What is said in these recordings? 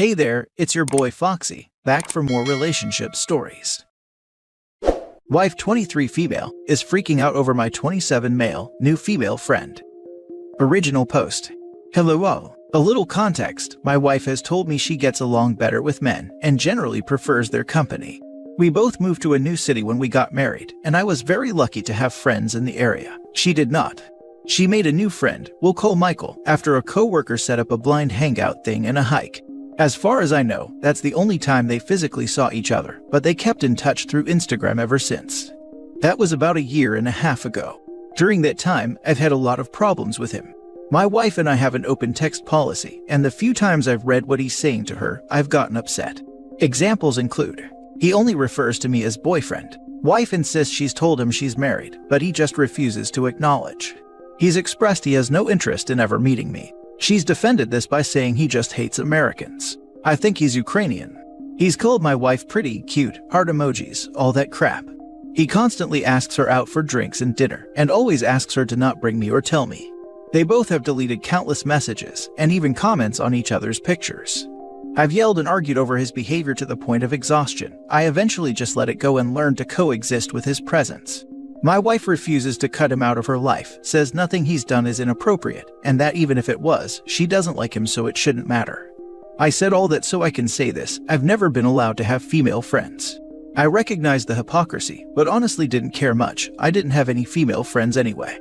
Hey there, it's your boy Foxy, back for more relationship stories. Wife 23 female is freaking out over my 27 male new female friend. Original post. Hello all. A little context, my wife has told me she gets along better with men and generally prefers their company. We both moved to a new city when we got married, and I was very lucky to have friends in the area. She did not. She made a new friend, we'll call Michael, after a coworker set up a blind hangout thing and a hike. As far as I know, that's the only time they physically saw each other, but they kept in touch through Instagram ever since. That was about a year and a half ago. During that time, I've had a lot of problems with him. My wife and I have an open text policy, and the few times I've read what he's saying to her, I've gotten upset. Examples include, he only refers to me as boyfriend. Wife insists she's told him she's married, but he just refuses to acknowledge. He's expressed he has no interest in ever meeting me. She's defended this by saying he just hates Americans. I think he's Ukrainian. He's called my wife pretty, cute, heart emojis, all that crap. He constantly asks her out for drinks and dinner, and always asks her to not bring me or tell me. They both have deleted countless messages, and even comments on each other's pictures. I've yelled and argued over his behavior to the point of exhaustion. I eventually just let it go and learned to coexist with his presence. My wife refuses to cut him out of her life, says nothing he's done is inappropriate, and that even if it was, she doesn't like him so it shouldn't matter. I said all that so I can say this, I've never been allowed to have female friends. I recognize the hypocrisy, but honestly didn't care much. I didn't have any female friends anyway.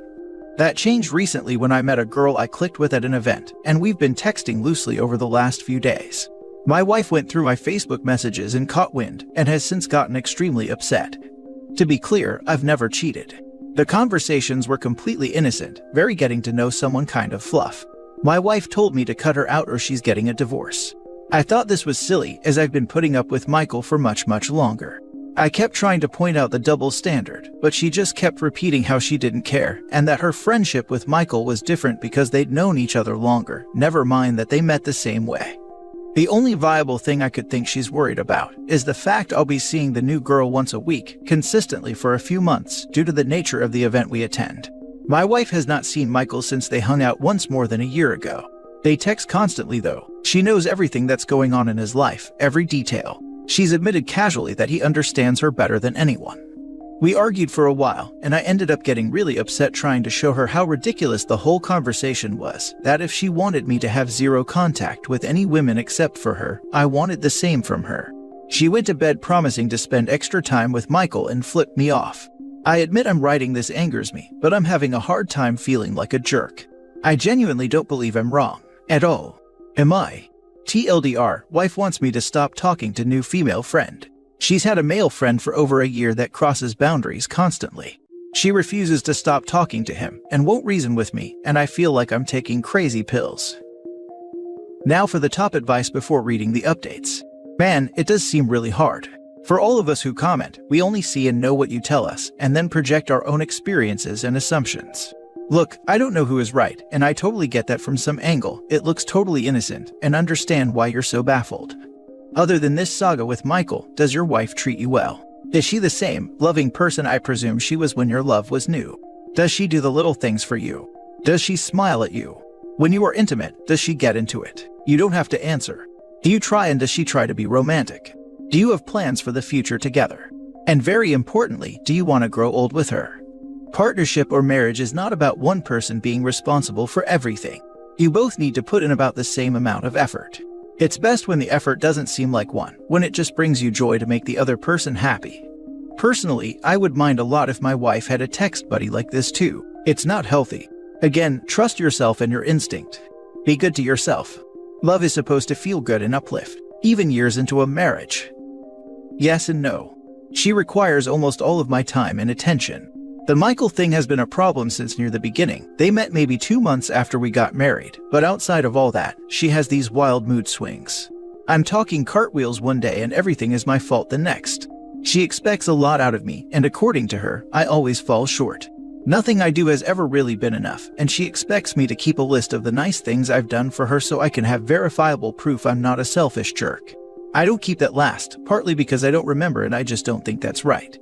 That changed recently when I met a girl I clicked with at an event, and we've been texting loosely over the last few days. My wife went through my Facebook messages and caught wind, and has since gotten extremely upset. To be clear, I've never cheated. The conversations were completely innocent, very getting to know someone kind of fluff. My wife told me to cut her out or she's getting a divorce. I thought this was silly as I've been putting up with Michael for much longer. I kept trying to point out the double standard, but she just kept repeating how she didn't care and that her friendship with Michael was different because they'd known each other longer, never mind that they met the same way. The only viable thing I could think she's worried about is the fact I'll be seeing the new girl once a week, consistently for a few months, due to the nature of the event we attend. My wife has not seen Michael since they hung out once more than a year ago. They text constantly though. She knows everything that's going on in his life, every detail. She's admitted casually that he understands her better than anyone. We argued for a while, and I ended up getting really upset trying to show her how ridiculous the whole conversation was, that if she wanted me to have zero contact with any women except for her, I wanted the same from her. She went to bed promising to spend extra time with Michael and flipped me off. I admit I'm writing this angers me, but I'm having a hard time feeling like a jerk. I genuinely don't believe I'm wrong. At all. Am I? TLDR, wife wants me to stop talking to new female friend. She's had a male friend for over a year that crosses boundaries constantly. She refuses to stop talking to him and won't reason with me, and I feel like I'm taking crazy pills. Now for the top advice before reading the updates. Man, it does seem really hard. For all of us who comment, we only see and know what you tell us, and then project our own experiences and assumptions. Look, I don't know who is right, and I totally get that from some angle. It looks totally innocent, and understand why you're so baffled. Other than this saga with Michael, does your wife treat you well? Is she the same, loving person I presume she was when your love was new? Does she do the little things for you? Does she smile at you? When you are intimate, does she get into it? You don't have to answer. Do you try and does she try to be romantic? Do you have plans for the future together? And very importantly, do you want to grow old with her? Partnership or marriage is not about one person being responsible for everything. You both need to put in about the same amount of effort. It's best when the effort doesn't seem like one, when it just brings you joy to make the other person happy. Personally, I would mind a lot if my wife had a text buddy like this too. It's not healthy. Again, trust yourself and your instinct. Be good to yourself. Love is supposed to feel good and uplift, even years into a marriage. Yes and no. She requires almost all of my time and attention. The Michael thing has been a problem since near the beginning. They met maybe 2 months after we got married, but outside of all that, she has these wild mood swings. I'm talking cartwheels one day and everything is my fault the next. She expects a lot out of me, and according to her, I always fall short. Nothing I do has ever really been enough, and she expects me to keep a list of the nice things I've done for her so I can have verifiable proof I'm not a selfish jerk. I don't keep that last, partly because I don't remember and I just don't think that's right.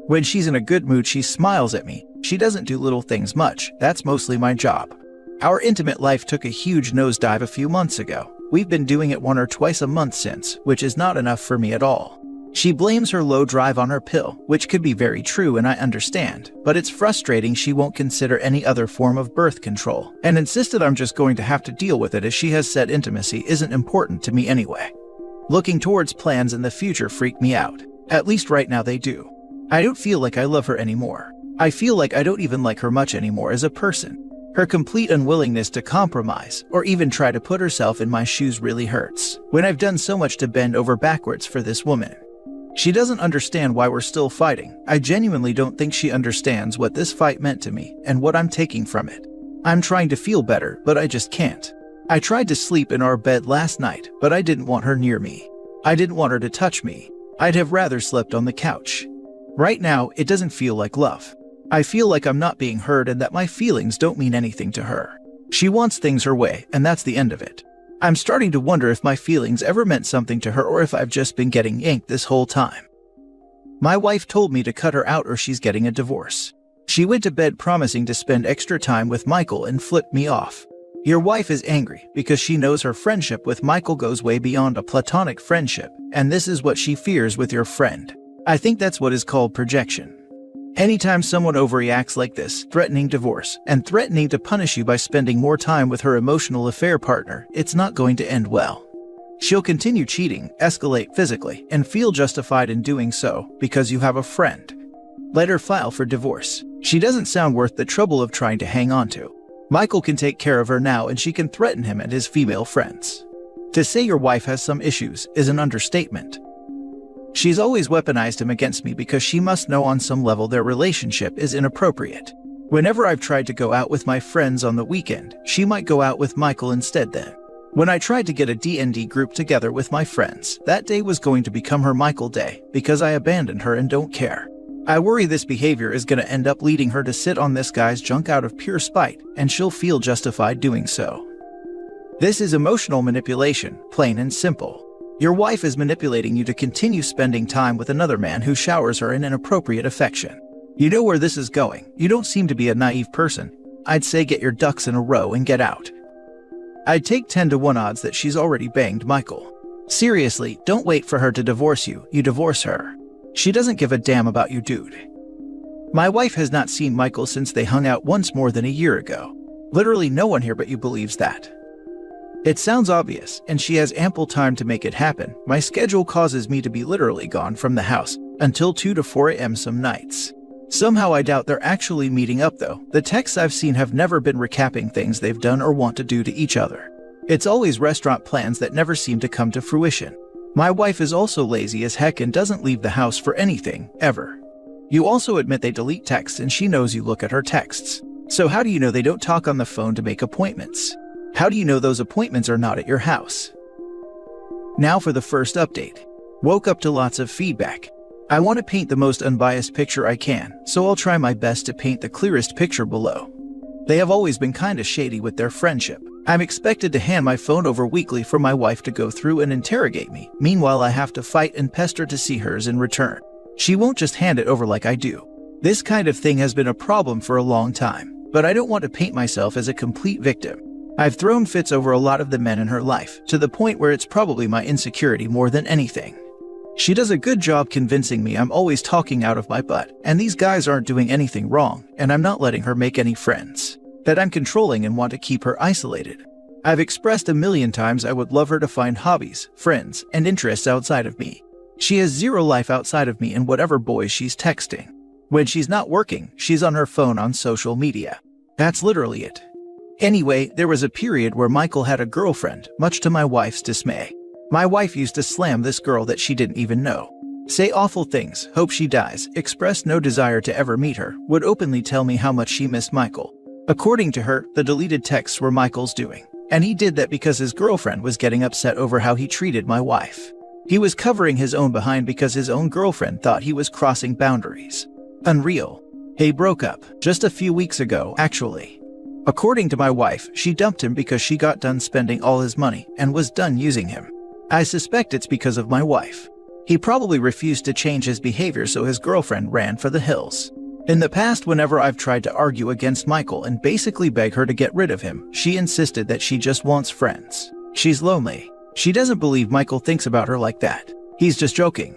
When she's in a good mood, she smiles at me. She doesn't do little things much. That's mostly my job. Our intimate life took a huge nosedive a few months ago. We've been doing it 1 or twice a month since, which is not enough for me at all. She blames her low drive on her pill, which could be very true and I understand, but it's frustrating she won't consider any other form of birth control, and insisted I'm just going to have to deal with it as she has said intimacy isn't important to me anyway. Looking towards plans in the future freak me out. At least right now they do. I don't feel like I love her anymore. I feel like I don't even like her much anymore as a person. Her complete unwillingness to compromise, or even try to put herself in my shoes really hurts, when I've done so much to bend over backwards for this woman. She doesn't understand why we're still fighting. I genuinely don't think she understands what this fight meant to me and what I'm taking from it. I'm trying to feel better, but I just can't. I tried to sleep in our bed last night, but I didn't want her near me. I didn't want her to touch me. I'd have rather slept on the couch. Right now, it doesn't feel like love. I feel like I'm not being heard and that my feelings don't mean anything to her. She wants things her way, and that's the end of it. I'm starting to wonder if my feelings ever meant something to her or if I've just been getting yanked this whole time. My wife told me to cut her out or she's getting a divorce. She went to bed promising to spend extra time with Michael and flipped me off. Your wife is angry because she knows her friendship with Michael goes way beyond a platonic friendship, and this is what she fears with your friend. I think that's what is called projection. Anytime someone overreacts like this, threatening divorce, and threatening to punish you by spending more time with her emotional affair partner, it's not going to end well. She'll continue cheating, escalate physically, and feel justified in doing so because you have a friend. Let her file for divorce. She doesn't sound worth the trouble of trying to hang on to. Michael can take care of her now and she can threaten him and his female friends. To say your wife has some issues is an understatement. She's always weaponized him against me because she must know on some level their relationship is inappropriate. Whenever I've tried to go out with my friends on the weekend, she might go out with Michael instead then. When I tried to get a D&D group together with my friends, that day was going to become her Michael day because I abandoned her and don't care. I worry this behavior is going to end up leading her to sit on this guy's junk out of pure spite, and she'll feel justified doing so. This is emotional manipulation, plain and simple. Your wife is manipulating you to continue spending time with another man who showers her in inappropriate affection. You know where this is going. You don't seem to be a naive person. I'd say get your ducks in a row and get out. I'd take 10 to 1 odds that she's already banged Michael. Seriously, don't wait for her to divorce you, you divorce her. She doesn't give a damn about you, dude. My wife has not seen Michael since they hung out once more than a year ago. Literally no one here but you believes that. It sounds obvious, and she has ample time to make it happen. My schedule causes me to be literally gone from the house until 2 to 4 a.m. some nights. Somehow I doubt they're actually meeting up though. The texts I've seen have never been recapping things they've done or want to do to each other. It's always restaurant plans that never seem to come to fruition. My wife is also lazy as heck and doesn't leave the house for anything, ever. You also admit they delete texts and she knows you look at her texts. So how do you know they don't talk on the phone to make appointments? How do you know those appointments are not at your house? Now for the first update. Woke up to lots of feedback. I want to paint the most unbiased picture I can, so I'll try my best to paint the clearest picture below. They have always been kinda shady with their friendship. I'm expected to hand my phone over weekly for my wife to go through and interrogate me. Meanwhile, I have to fight and pester to see hers in return. She won't just hand it over like I do. This kind of thing has been a problem for a long time, but I don't want to paint myself as a complete victim. I've thrown fits over a lot of the men in her life, to the point where it's probably my insecurity more than anything. She does a good job convincing me I'm always talking out of my butt, and these guys aren't doing anything wrong, and I'm not letting her make any friends. That I'm controlling and want to keep her isolated. I've expressed a million times I would love her to find hobbies, friends, and interests outside of me. She has zero life outside of me and whatever boys she's texting. When she's not working, she's on her phone on social media. That's literally it. Anyway, there was a period where Michael had a girlfriend, much to my wife's dismay. My wife used to slam this girl that she didn't even know. Say awful things, hope she dies, express no desire to ever meet her, would openly tell me how much she missed Michael. According to her, the deleted texts were Michael's doing, and he did that because his girlfriend was getting upset over how he treated my wife. He was covering his own behind because his own girlfriend thought he was crossing boundaries. Unreal. They broke up just a few weeks ago, actually. According to my wife, she dumped him because she got done spending all his money and was done using him. I suspect it's because of my wife. He probably refused to change his behavior, so his girlfriend ran for the hills. In the past, whenever I've tried to argue against Michael and basically beg her to get rid of him, she insisted that she just wants friends. She's lonely. She doesn't believe Michael thinks about her like that. He's just joking.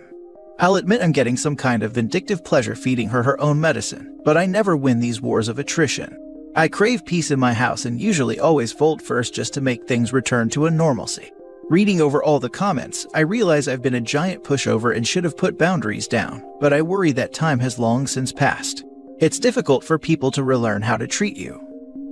I'll admit I'm getting some kind of vindictive pleasure feeding her own medicine, but I never win these wars of attrition. I crave peace in my house and usually always fold first just to make things return to a normalcy. Reading over all the comments, I realize I've been a giant pushover and should have put boundaries down, but I worry that time has long since passed. It's difficult for people to relearn how to treat you.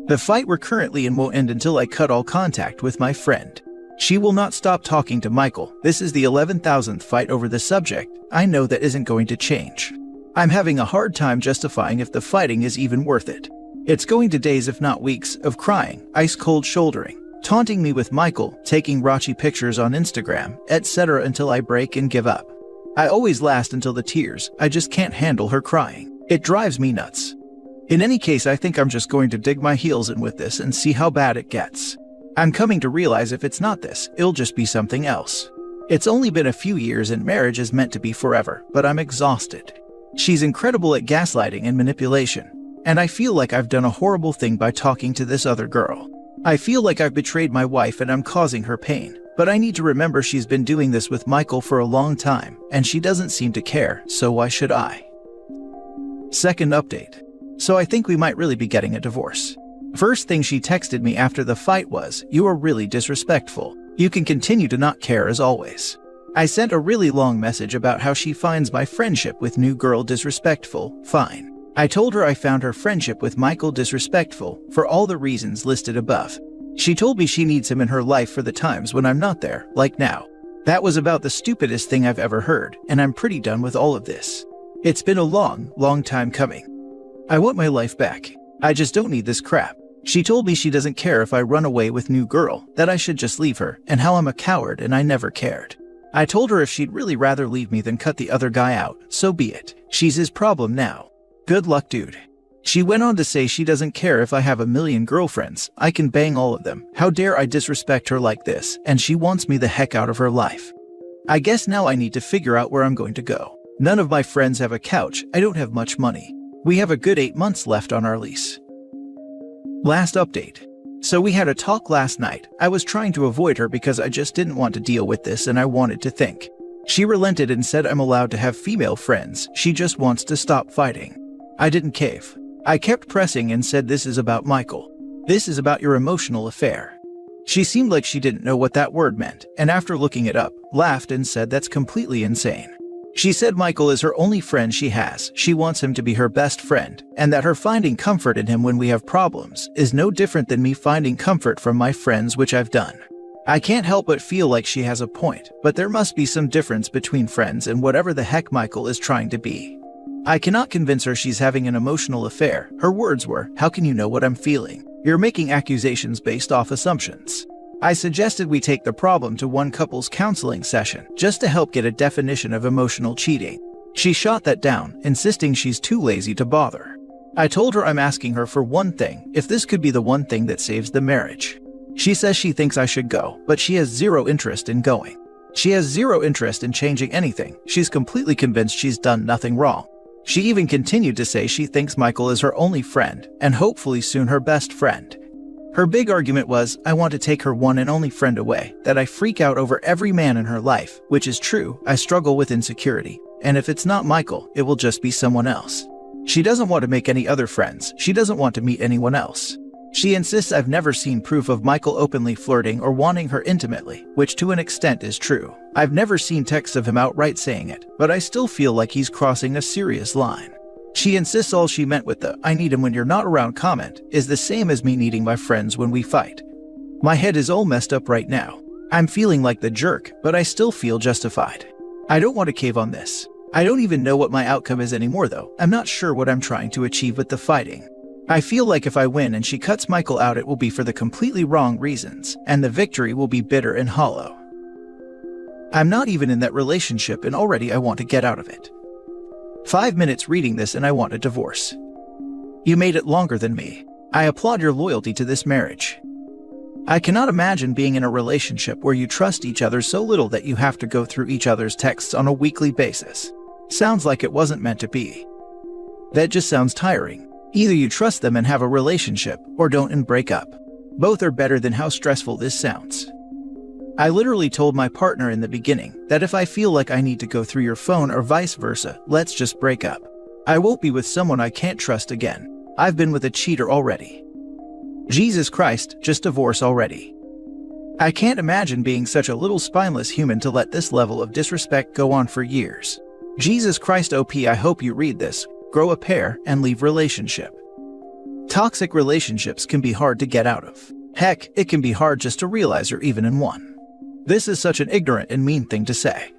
The fight we're currently in won't end until I cut all contact with my friend. She will not stop talking to Michael. This is the 11,000th fight over the subject. I know that isn't going to change. I'm having a hard time justifying if the fighting is even worth it. It's going to days if not weeks of crying, ice-cold shouldering, taunting me with Michael, taking raunchy pictures on Instagram, etc. until I break and give up. I always last until the tears. I just can't handle her crying. It drives me nuts. In any case, I think I'm just going to dig my heels in with this and see how bad it gets. I'm coming to realize if it's not this, it'll just be something else. It's only been a few years and marriage is meant to be forever, but I'm exhausted. She's incredible at gaslighting and manipulation, and I feel like I've done a horrible thing by talking to this other girl. I feel like I've betrayed my wife and I'm causing her pain, but I need to remember she's been doing this with Michael for a long time, and she doesn't seem to care, so why should I? Second update. So I think we might really be getting a divorce. First thing she texted me after the fight was, "You are really disrespectful. You can continue to not care as always." I sent a really long message about how she finds my friendship with new girl disrespectful. Fine. I told her I found her friendship with Michael disrespectful for all the reasons listed above. She told me she needs him in her life for the times when I'm not there, like now. That was about the stupidest thing I've ever heard, and I'm pretty done with all of this. It's been a long time coming. I want my life back. I just don't need this crap. She told me she doesn't care if I run away with new girl, that I should just leave her, and how I'm a coward and I never cared. I told her if she'd really rather leave me than cut the other guy out, so be it. She's his problem now. Good luck, dude. She went on to say she doesn't care if I have a million girlfriends, I can bang all of them. How dare I disrespect her like this, and she wants me the heck out of her life. I guess now I need to figure out where I'm going to go. None of my friends have a couch, I don't have much money. We have a good 8 months left on our lease. Last update. So we had a talk last night. I was trying to avoid her because I just didn't want to deal with this and I wanted to think. She relented and said I'm allowed to have female friends, she just wants to stop fighting. I didn't cave. I kept pressing and said this is about Michael. This is about your emotional affair. She seemed like she didn't know what that word meant, and after looking it up, laughed and said that's completely insane. She said Michael is her only friend she has, she wants him to be her best friend, and that her finding comfort in him when we have problems is no different than me finding comfort from my friends, which I've done. I can't help but feel like she has a point, but there must be some difference between friends and whatever the heck Michael is trying to be. I cannot convince her she's having an emotional affair. Her words were, "How can you know what I'm feeling? You're making accusations based off assumptions." I suggested we take the problem to one couple's counseling session, just to help get a definition of emotional cheating. She shot that down, insisting she's too lazy to bother. I told her I'm asking her for one thing, if this could be the one thing that saves the marriage. She says she thinks I should go, but she has zero interest in going. She has zero interest in changing anything. She's completely convinced she's done nothing wrong. She even continued to say she thinks Michael is her only friend, and hopefully soon her best friend. Her big argument was, I want to take her one and only friend away, that I freak out over every man in her life, which is true. I struggle with insecurity, and if it's not Michael, it will just be someone else. She doesn't want to make any other friends, she doesn't want to meet anyone else. She insists I've never seen proof of Michael openly flirting or wanting her intimately, which to an extent is true. I've never seen texts of him outright saying it, but I still feel like he's crossing a serious line. She insists all she meant with the "I need him when you're not around" comment is the same as me needing my friends when we fight. My head is all messed up right now. I'm feeling like the jerk, but I still feel justified. I don't want to cave on this. I don't even know what my outcome is anymore though. I'm not sure what I'm trying to achieve with the fighting. I feel like if I win and she cuts Michael out, it will be for the completely wrong reasons, and the victory will be bitter and hollow. I'm not even in that relationship and already I want to get out of it. 5 minutes reading this and I want a divorce. You made it longer than me. I applaud your loyalty to this marriage. I cannot imagine being in a relationship where you trust each other so little that you have to go through each other's texts on a weekly basis. Sounds like it wasn't meant to be. That just sounds tiring. Either you trust them and have a relationship, or don't and break up. Both are better than how stressful this sounds. I literally told my partner in the beginning that if I feel like I need to go through your phone or vice versa, let's just break up. I won't be with someone I can't trust again. I've been with a cheater already. Jesus Christ, just divorce already. I can't imagine being such a little spineless human to let this level of disrespect go on for years. Jesus Christ OP, I hope you read this, grow a pair, and leave relationship. Toxic relationships can be hard to get out of. Heck, it can be hard just to realize you're even in one. This is such an ignorant and mean thing to say.